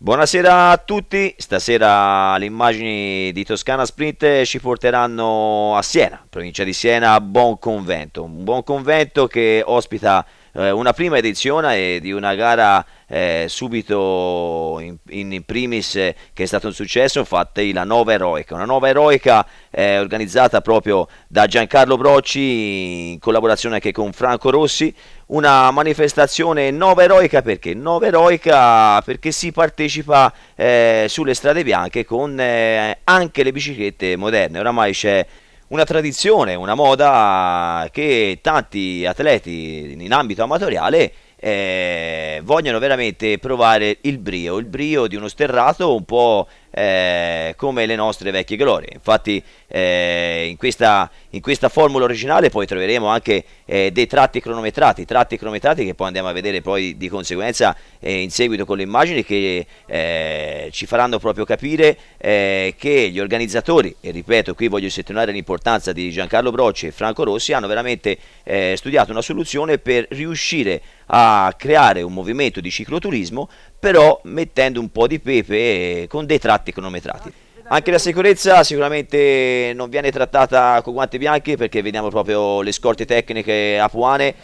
Buonasera a tutti, stasera le immagini di Toscana Sprint ci porteranno a Siena, provincia di Siena, a Buonconvento, un buon convento che ospita una prima edizione di una gara subito in primis che è stato un successo, infatti la Nova Eroica, una Nova Eroica organizzata proprio da Giancarlo Brocci in collaborazione anche con Franco Rossi. Una manifestazione Nova Eroica perché? Nova Eroica perché si partecipa sulle strade bianche con anche le biciclette moderne. Oramai c'è una tradizione, una moda che tanti atleti in ambito amatoriale vogliono veramente provare il brio di uno sterrato un po' come le nostre vecchie glorie. Infatti in questa formula originale poi troveremo anche dei tratti cronometrati che poi andiamo a vedere poi di conseguenza in seguito con le immagini che ci faranno proprio capire che gli organizzatori, e ripeto qui voglio sottolineare l'importanza di Giancarlo Brocci e Franco Rossi, hanno veramente studiato una soluzione per riuscire a creare un movimento di cicloturismo però mettendo un po' di pepe con dei tratti cronometrati. Anche la sicurezza sicuramente non viene trattata con guanti bianchi perché vediamo proprio le scorte tecniche apuane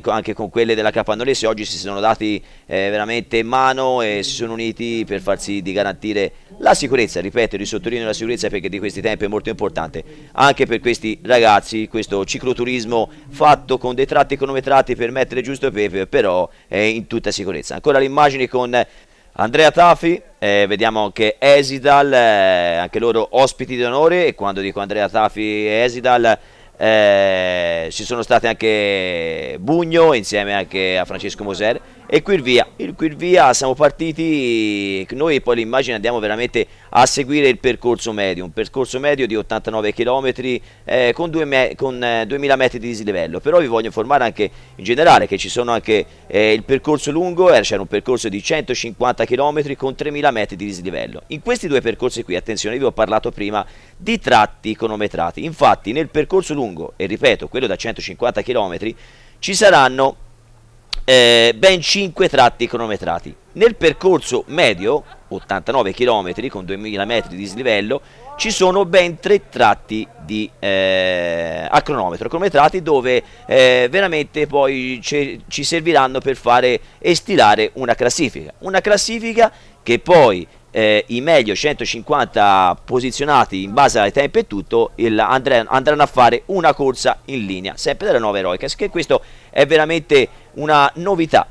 anche con quelle della Capannolese oggi si sono dati veramente mano e si sono uniti per far sì di garantire la sicurezza, ripeto, risottolineo la sicurezza perché di questi tempi è molto importante anche per questi ragazzi, questo cicloturismo fatto con dei tratti cronometrati per mettere giusto pepe però in tutta sicurezza. Ancora le immagini con Andrea Tafi, vediamo anche Esidal, anche loro ospiti di onore e quando dico Andrea Tafi e Esidal ci sono stati anche Bugno insieme anche a Francesco Moser e Quirvia siamo partiti, noi poi l'immagine andiamo veramente a seguire il percorso medio, un percorso medio di 89 km con 2000 metri di dislivello, però vi voglio informare anche in generale che ci sono anche il percorso lungo, c'era un percorso di 150 km con 3000 metri di dislivello. In questi due percorsi qui, attenzione, vi ho parlato prima di tratti cronometrati, infatti nel percorso lungo, e ripeto, quello da 150 km, ci saranno ben 5 tratti cronometrati. Nel percorso medio, 89 km con 2000 metri di dislivello, ci sono ben 3 tratti a cronometro, cronometrati dove veramente poi ci serviranno per fare e stilare una classifica che poi i meglio 150 posizionati in base ai tempi e tutto andranno a fare una corsa in linea sempre della Nova Eroica, che questo è veramente una novità,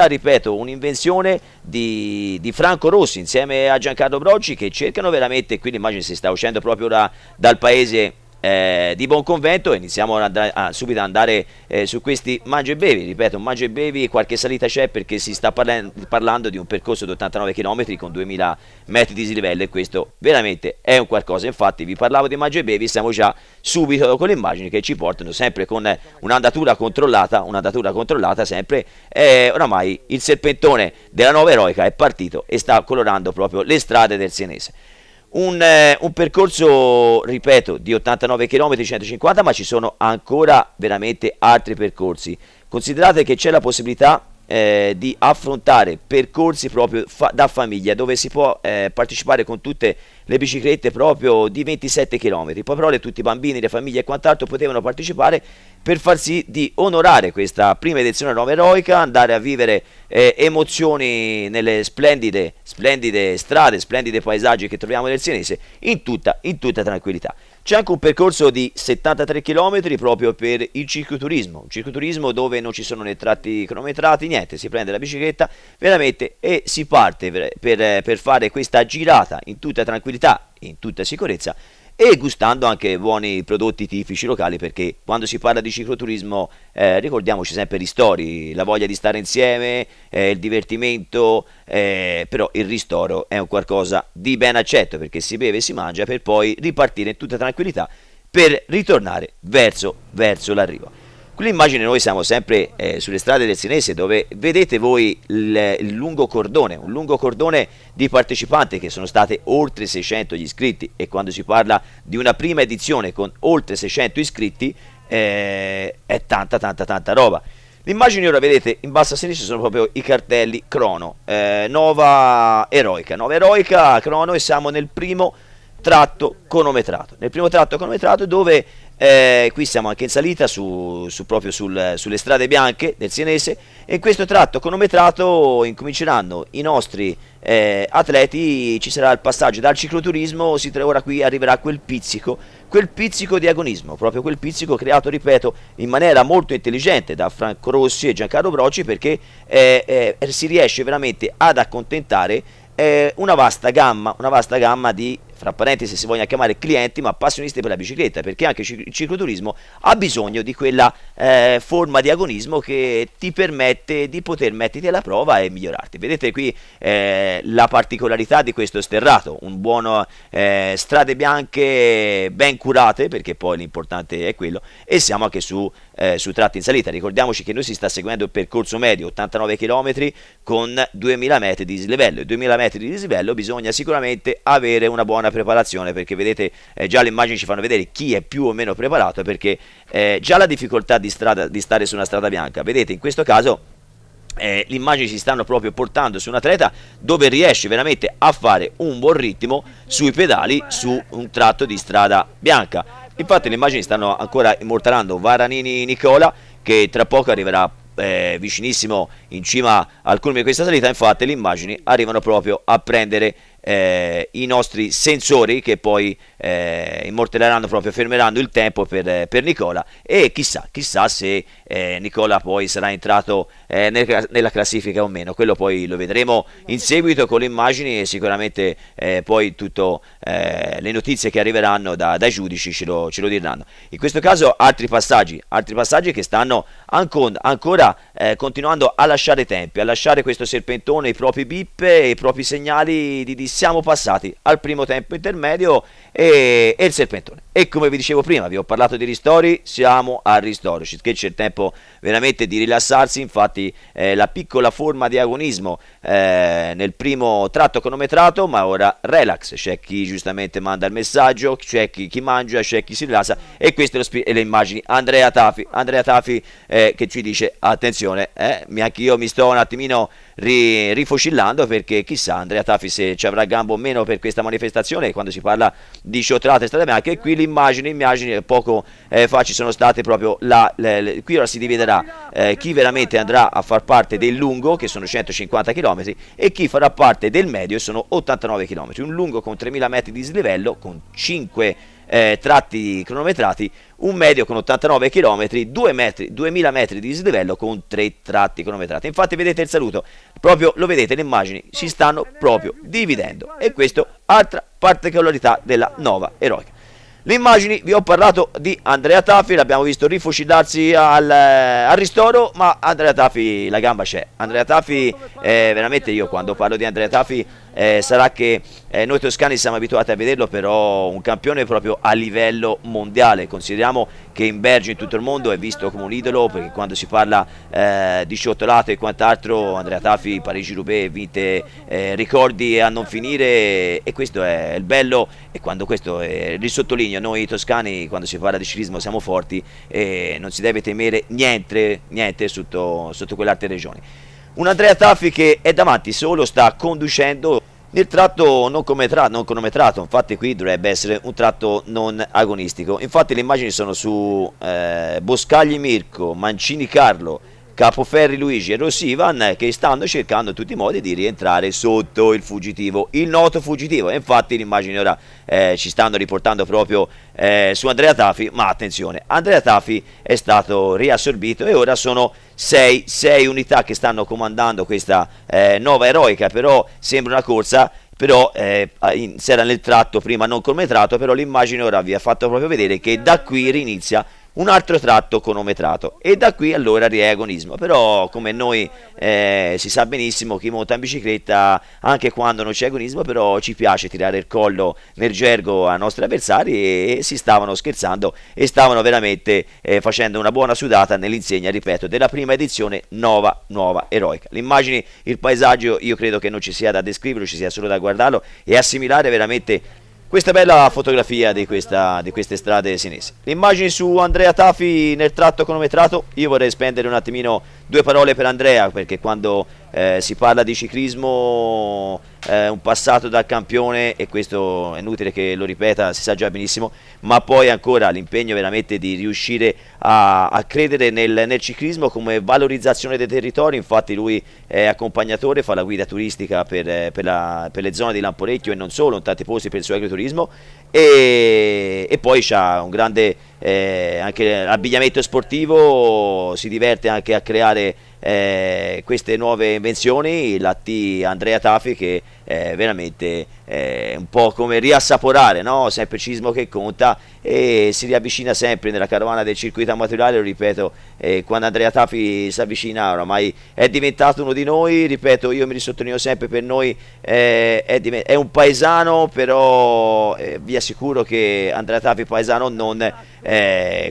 ripeto, un'invenzione di Franco Rossi insieme a Giancarlo Brocci che cercano veramente, qui l'immagine si sta uscendo proprio dal paese di Buonconvento e iniziamo subito ad andare su questi mangia e bevi, ripeto, mangia e bevi, qualche salita c'è perché si sta parlando di un percorso di 89 km con 2000 metri di dislivello e questo veramente è un qualcosa. Infatti vi parlavo di mangia e bevi, siamo già subito con le immagini che ci portano sempre con un'andatura controllata sempre, oramai il serpentone della Nova Eroica è partito e sta colorando proprio le strade del Senese. Un percorso, ripeto, di 89 km 150, ma ci sono ancora veramente altri percorsi. Considerate che c'è la possibilità di affrontare percorsi proprio da famiglia dove si può partecipare con tutte le biciclette proprio di 27 km. Poi però tutti i bambini, le famiglie e quant'altro potevano partecipare per far sì di onorare questa prima edizione Nova Eroica, andare a vivere emozioni nelle splendide strade, splendidi paesaggi che troviamo nel Senese in tutta tranquillità. C'è anche un percorso di 73 km proprio per il cicloturismo dove non ci sono né tratti cronometrati, niente, si prende la bicicletta veramente e si parte per fare questa girata in tutta tranquillità, in tutta sicurezza e gustando anche buoni prodotti tipici locali perché quando si parla di cicloturismo ricordiamoci sempre ristori, la voglia di stare insieme, il divertimento, però il ristoro è un qualcosa di ben accetto perché si beve e si mangia per poi ripartire in tutta tranquillità per ritornare verso l'arrivo. Qui l'immagine noi siamo sempre sulle strade del Senese dove vedete voi il lungo cordone, un lungo cordone di partecipanti che sono state oltre 600 gli iscritti e quando si parla di una prima edizione con oltre 600 iscritti è tanta roba. L'immagine ora vedete in basso a sinistra sono proprio i cartelli crono, Nova Eroica, crono, e siamo nel primo tratto cronometrato, dove qui siamo anche in salita proprio sulle strade bianche del Sienese, e in questo tratto cronometrato incominceranno i nostri atleti, ci sarà il passaggio dal cicloturismo, ora qui arriverà quel pizzico di agonismo, proprio quel pizzico creato, ripeto, in maniera molto intelligente da Franco Rossi e Giancarlo Brocci, perché si riesce veramente ad accontentare una vasta gamma di, fra parentesi se si vogliono chiamare clienti, ma appassionati per la bicicletta, perché anche il cicloturismo ha bisogno di quella forma di agonismo che ti permette di poter metterti alla prova e migliorarti. Vedete qui la particolarità di questo sterrato, un buono strade bianche ben curate, perché poi l'importante è quello, e siamo anche su tratti in salita. Ricordiamoci che noi si sta seguendo il percorso medio 89 km con 2000 metri di dislivello, e 2000 metri di dislivello bisogna sicuramente avere una buona preparazione, perché vedete già le immagini ci fanno vedere chi è più o meno preparato, perché già la difficoltà di stare su una strada bianca, vedete in questo caso le immagini si stanno proprio portando su un atleta dove riesce veramente a fare un buon ritmo sui pedali su un tratto di strada bianca. Infatti le immagini stanno ancora immortalando Varanini Nicola, che tra poco arriverà vicinissimo in cima al culmine di questa salita. Infatti le immagini arrivano proprio a prendere i nostri sensori, che poi immortaleranno, proprio fermeranno il tempo per Nicola, e chissà se Nicola poi sarà entrato nella classifica o meno. Quello poi lo vedremo in seguito con le immagini, e sicuramente poi tutte le notizie che arriveranno dai giudici ce lo diranno. In questo caso altri passaggi che stanno ancora continuando a lasciare tempi, a lasciare questo serpentone i propri bip e i propri segnali di siamo passati al primo tempo intermedio e il serpentone. E come vi dicevo prima, vi ho parlato di ristori, siamo al ristoro, che c'è il tempo veramente di rilassarsi. Infatti la piccola forma di agonismo nel primo tratto cronometrato, ma ora relax, c'è chi giustamente manda il messaggio, c'è chi mangia, c'è chi si rilassa, e queste le immagini. Andrea Tafi che ci dice attenzione, anche io mi sto un attimino rifocillando, perché chissà Andrea Tafi se ci avrà gambo o meno per questa manifestazione quando si parla di sciottolate strade bianche. E qui le immagini poco fa ci sono state proprio qui ora si dividerà chi veramente andrà a far parte del lungo, che sono 150 km, e chi farà parte del medio, sono 89 km, un lungo con 3000 metri di dislivello con 5 tratti cronometrati, un medio con 89 km, 2000 metri di dislivello con 3 tratti cronometrati. Infatti vedete il saluto, proprio lo vedete, le immagini si stanno proprio dividendo, e questo altra particolarità della Nova Eroica. Le immagini, vi ho parlato di Andrea Tafi, l'abbiamo visto rifocillarsi al ristoro, ma Andrea Tafi la gamba c'è. Andrea Tafi, veramente io quando parlo di Andrea Tafi sarà che noi toscani siamo abituati a vederlo, però un campione proprio a livello mondiale. Consideriamo che in Belgio, in tutto il mondo, è visto come un idolo, perché quando si parla di sciottolato e quant'altro, Andrea Tafi, Parigi-Roubaix, vinte ricordi a non finire, e questo è il bello. E quando questo risottolineo, noi toscani quando si parla di ciclismo siamo forti, e non si deve temere niente sotto quelle altre regioni. Un Andrea Tafi che è davanti solo, sta conducendo nel tratto non cronometrato. Infatti qui dovrebbe essere un tratto non agonistico. Infatti le immagini sono su Boscagli Mirko, Mancini Carlo, Capoferri Luigi e Rossi Ivan, che stanno cercando in tutti i modi di rientrare sotto il noto fuggitivo. E infatti le immagini ora ci stanno riportando proprio su Andrea Tafi, ma attenzione, Andrea Tafi è stato riassorbito e ora sono 6 unità che stanno comandando questa Nova Eroica. Però sembra una corsa, però se era nel tratto prima non cronometrato, però l'immagine ora vi ha fatto proprio vedere che da qui rinizia un altro tratto cronometrato, e da qui allora riagonismo. Però come noi si sa benissimo, chi monta in bicicletta anche quando non c'è agonismo, però ci piace tirare il collo nel gergo ai nostri avversari, e si stavano scherzando e stavano veramente facendo una buona sudata nell'insegna, ripeto, della prima edizione Nova Eroica. Le immagini, il paesaggio, io credo che non ci sia da descriverlo, ci sia solo da guardarlo e assimilare veramente questa bella fotografia di queste strade senesi. Le immagini su Andrea Tafi nel tratto cronometrato. Io vorrei spendere un attimino due parole per Andrea, perché quando si parla di ciclismo, un passato da campione, e questo è inutile che lo ripeta, si sa già benissimo, ma poi ancora l'impegno veramente di riuscire a credere nel ciclismo come valorizzazione dei territori. Infatti lui è accompagnatore, fa la guida turistica per le zone di Lamporecchio e non solo, in tanti posti per il suo agriturismo, e poi c'ha un grande anche abbigliamento sportivo, si diverte anche a creare queste nuove invenzioni, la T Andrea Tafi, che è veramente un po' come riassaporare, no? Sempre Cismo che conta, e si riavvicina sempre nella carovana del circuito amatoriale. Lo ripeto, quando Andrea Tafi si avvicina oramai è diventato uno di noi, ripeto, io mi risottolineo sempre, per noi è un paesano, però vi assicuro che Andrea Tafi paesano non,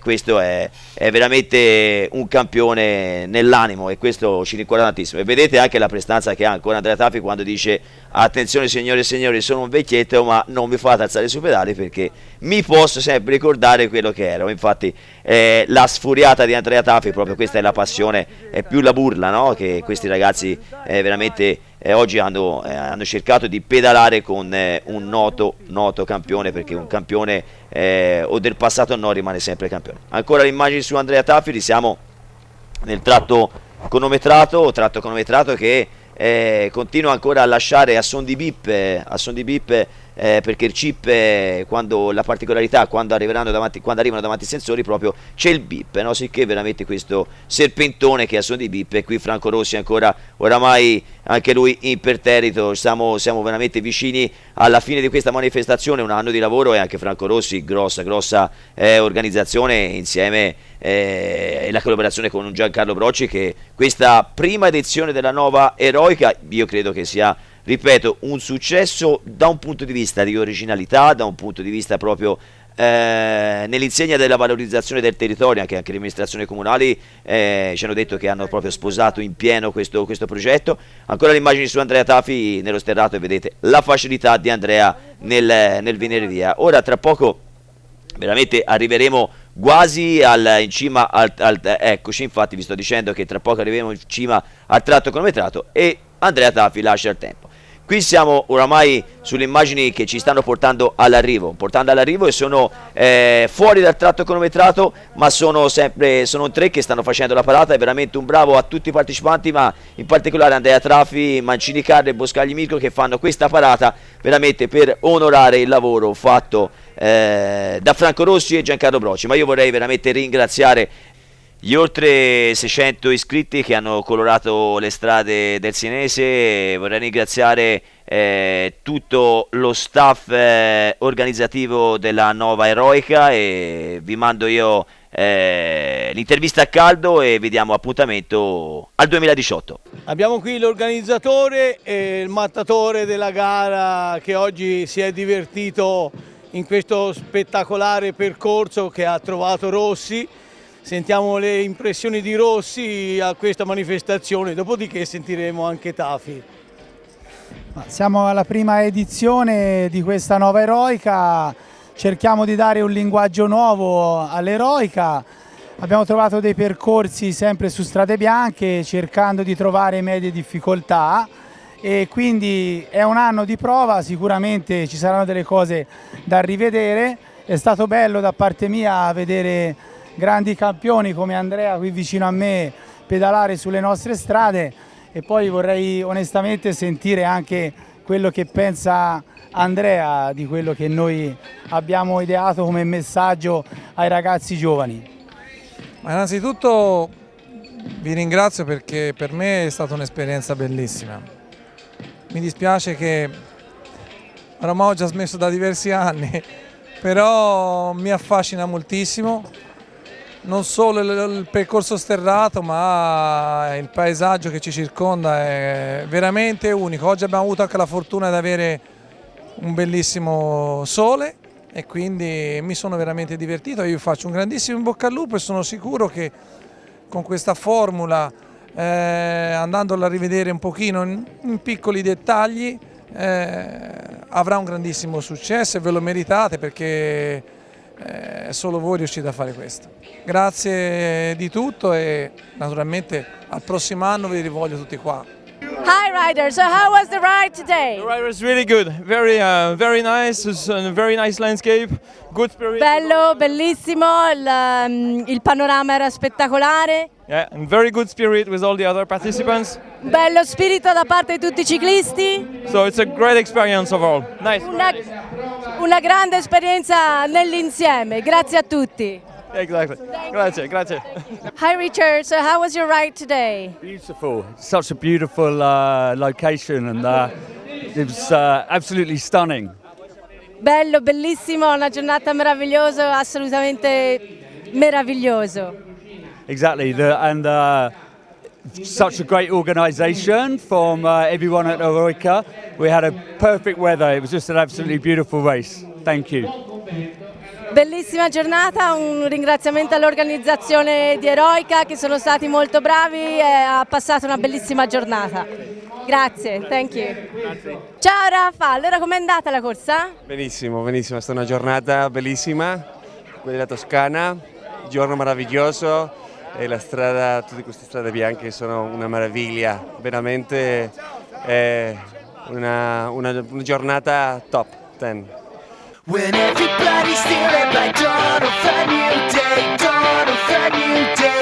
questo è veramente un campione nell'animo, e questo ci ricorda tantissimo. E vedete anche la prestanza che ha ancora Andrea Tafi quando dice: attenzione signore e signori, sono un vecchietto, ma non mi fate alzare sui pedali perché mi posso sempre ricordare quello che ero. Infatti la sfuriata di Andrea Tafi, proprio questa è la passione, è più la burla, no? Che questi ragazzi veramente oggi hanno cercato di pedalare con un noto campione, perché un campione o del passato no, rimane sempre campione. Ancora le immagini su Andrea Tafi, siamo nel tratto cronometrato che continua ancora a lasciare a son di bip, perché il chip, quando la particolarità, quando arrivano davanti i sensori, proprio c'è il bip, no? Sicché veramente questo serpentone che ha son di bip. E qui Franco Rossi ancora, oramai anche lui imperterrito. Siamo veramente vicini alla fine di questa manifestazione, un anno di lavoro, e anche Franco Rossi, grossa organizzazione, insieme la collaborazione con Giancarlo Brocci, che questa prima edizione della nuova eroica io credo che sia, ripeto, un successo da un punto di vista di originalità, da un punto di vista proprio nell'insegna della valorizzazione del territorio. Anche le amministrazioni comunali ci hanno detto che hanno proprio sposato in pieno questo progetto. Ancora le immagini su Andrea Tafi nello sterrato, e vedete la facilità di Andrea nel venire via. Ora tra poco veramente arriveremo quasi in cima eccoci, infatti vi sto dicendo che tra poco arriveremo in cima al tratto cronometrato e Andrea Tafi lascia il tempo. Qui siamo oramai sulle immagini che ci stanno portando all'arrivo, e sono fuori dal tratto cronometrato, ma sono tre che stanno facendo la parata. È veramente un bravo a tutti i partecipanti, ma in particolare Andrea Tafi, Mancini Carlo e Boscagli Mirko, che fanno questa parata veramente per onorare il lavoro fatto da Franco Rossi e Giancarlo Brocci. Ma io vorrei veramente ringraziare gli oltre 600 iscritti che hanno colorato le strade del Senese. Vorrei ringraziare tutto lo staff organizzativo della nuova eroica, e vi mando io l'intervista a caldo, e vi diamo appuntamento al 2018. Abbiamo qui l'organizzatore e il mattatore della gara, che oggi si è divertito in questo spettacolare percorso che ha trovato Rossi. Sentiamo le impressioni di Rossi a questa manifestazione, dopodiché sentiremo anche Tafi. Siamo alla prima edizione di questa nuova eroica, cerchiamo di dare un linguaggio nuovo all'eroica. Abbiamo trovato dei percorsi sempre su strade bianche, cercando di trovare medie difficoltà, e quindi è un anno di prova, sicuramente ci saranno delle cose da rivedere. È stato bello da parte mia vedere grandi campioni come Andrea qui vicino a me pedalare sulle nostre strade, e poi vorrei onestamente sentire anche quello che pensa Andrea di quello che noi abbiamo ideato come messaggio ai ragazzi giovani. Ma innanzitutto vi ringrazio, perché per me è stata un'esperienza bellissima. Mi dispiace che oramai ho già smesso da diversi anni, però mi affascina moltissimo, non solo il percorso sterrato, ma il paesaggio che ci circonda è veramente unico. Oggi abbiamo avuto anche la fortuna di avere un bellissimo sole, e quindi mi sono veramente divertito. Io faccio un grandissimo in bocca al lupo, e sono sicuro che con questa formula, andandola a rivedere un pochino in piccoli dettagli, avrà un grandissimo successo e ve lo meritate perché solo voi riuscite a fare questo. Grazie di tutto e naturalmente al prossimo anno vi rivoglio tutti qua. Hi rider, so how was the ride today? The ride was really good, very nice. It's a very nice landscape, good spirit. Bello, bellissimo, il panorama era spettacolare. Yeah, and very good spirit with all the other participants. Bello spirito da parte di tutti i ciclisti. So it's a great experience overall. Nice. Una grande esperienza nell'insieme, grazie a tutti. Exactly. Grazie. Hi Richard, so how was your ride today? Beautiful, such a beautiful location and it was absolutely stunning. Bello, bellissimo, una giornata meravigliosa, assolutamente meraviglioso. Exactly, such a great organisation from everyone at Eroica. We had a perfect weather, it was just an absolutely beautiful race. Thank you. Bellissima giornata, un ringraziamento all'organizzazione di Eroica che sono stati molto bravi e ha passato una bellissima giornata. Grazie, thank you. Ciao Rafa, allora com'è andata la corsa? Benissimo, è stata una giornata bellissima, quella della Toscana, giorno meraviglioso e la strada, tutte queste strade bianche sono una meraviglia, veramente una giornata top 10. When everybody's stealing by dawn of a new day,